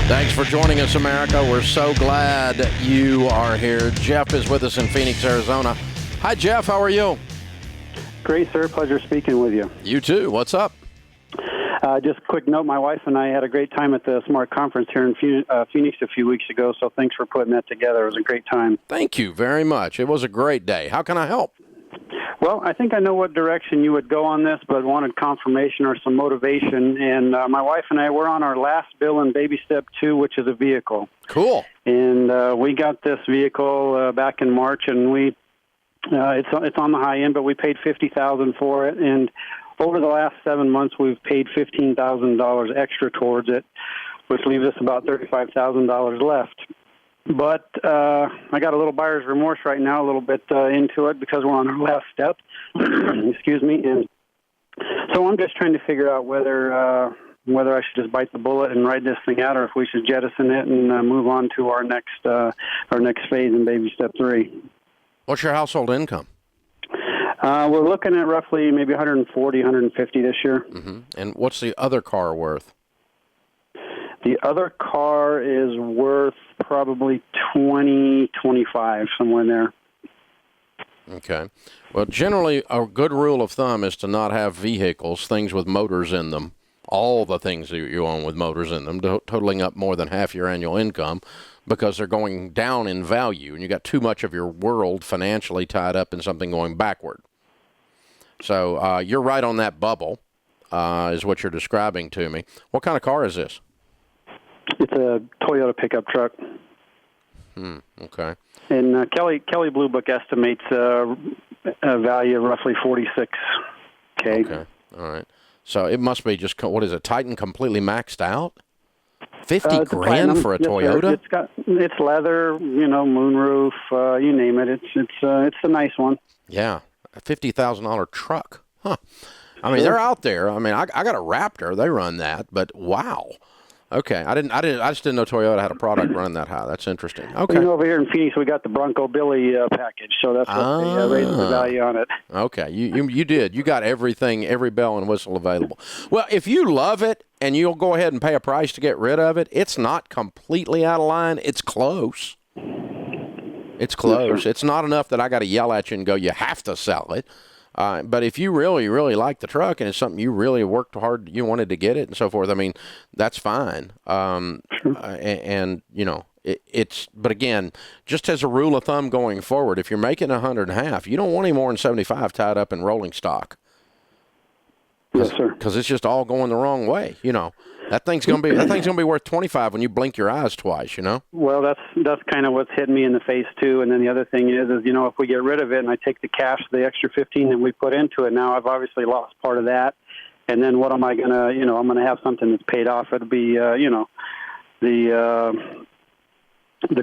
Thanks for joining us, America. We're so glad you are here. Jeff is with us in Phoenix, Arizona. Hi, Jeff. How are you? Great, sir. Pleasure speaking with you. You too. What's up? Just a quick note, my wife and I had a great time at the Smart Conference here in Phoenix a few weeks ago, so thanks for putting that together. It was a great time. Thank you very much. It was a great day. How can I help? Well, I think I know what direction you would go on this, but wanted confirmation or some motivation. And my wife and I, we're on our last bill in Baby Step 2, which is a vehicle. Cool. And we got this vehicle back in March, and it's on the high end, but we paid $50,000 for it. And over the last 7 months, we've paid $15,000 extra towards it, which leaves us about $35,000 left. But I got a little buyer's remorse right now, a little bit into it because we're on our last step. Excuse me. And so I'm just trying to figure out whether I should just bite the bullet and ride this thing out, or if we should jettison it and move on to our next phase in Baby Step 3. What's your household income? We're looking at roughly maybe 140, 150 this year. Mm-hmm. And what's the other car worth? The other car is worth probably 20, 25, somewhere in there. Okay. Well, generally, a good rule of thumb is to not have vehicles, things with motors in them, all the things that you own with motors in them, totaling up more than half your annual income, because they're going down in value, and you got too much of your world financially tied up in something going backward. So you're right on that bubble, is what you're describing to me. What kind of car is this? It's a Toyota pickup truck. Okay. And Kelly Blue Book estimates a value of roughly $46K. Okay. All right. So it must be just, what is it, Titan completely maxed out? 50 grand for a Toyota? Sir. It's leather, moonroof, you name it. It's a nice one. Yeah, a $50,000 truck. Huh. I mean, they're out there. I mean, I got a Raptor. They run that, but wow. Okay, I just didn't know Toyota had a product running that high. That's interesting. Okay. Over here in Phoenix, we got the Bronco Billy package, so that's what they raised the value on it. Okay, you did. You got everything, every bell and whistle available. Well, if you love it and you'll go ahead and pay a price to get rid of it, it's not completely out of line. It's close. It's close. It's not enough that I got to yell at you and go, you have to sell it. But if you really, really like the truck and it's something you really worked hard, you wanted to get it and so forth, I mean, that's fine. But again, just as a rule of thumb going forward, if you're making 100.5, you don't want any more than 75 tied up in rolling stock. Yes, sir. Because it's just all going the wrong way. That thing's gonna be worth 25 when you blink your eyes twice. Well, that's kind of what's hitting me in the face too. And then the other thing is if we get rid of it and I take the cash, the extra 15 that we put into it, now I've obviously lost part of that. And then what am I gonna? I'm gonna have something that's paid off. It'll be the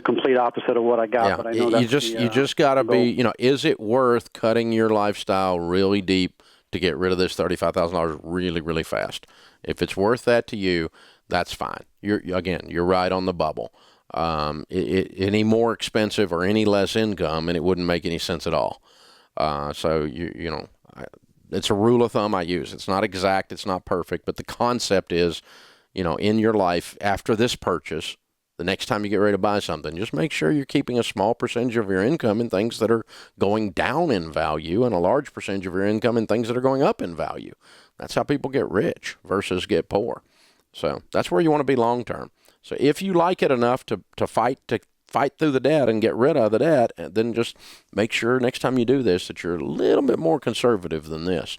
complete opposite of what I got. Yeah. But I know you just got to be. Is it worth cutting your lifestyle really deep to get rid of this $35,000 really, really fast? If it's worth that to you, that's fine. You're right on the bubble. Any more expensive or any less income, and it wouldn't make any sense at all. So it's a rule of thumb I use. It's not exact, it's not perfect, but the concept is, in your life after this purchase, the next time you get ready to buy something, just make sure you're keeping a small percentage of your income in things that are going down in value and a large percentage of your income in things that are going up in value. That's how people get rich versus get poor. So that's where you want to be long term. So if you like it enough to fight through the debt and get rid of the debt, then just make sure next time you do this that you're a little bit more conservative than this.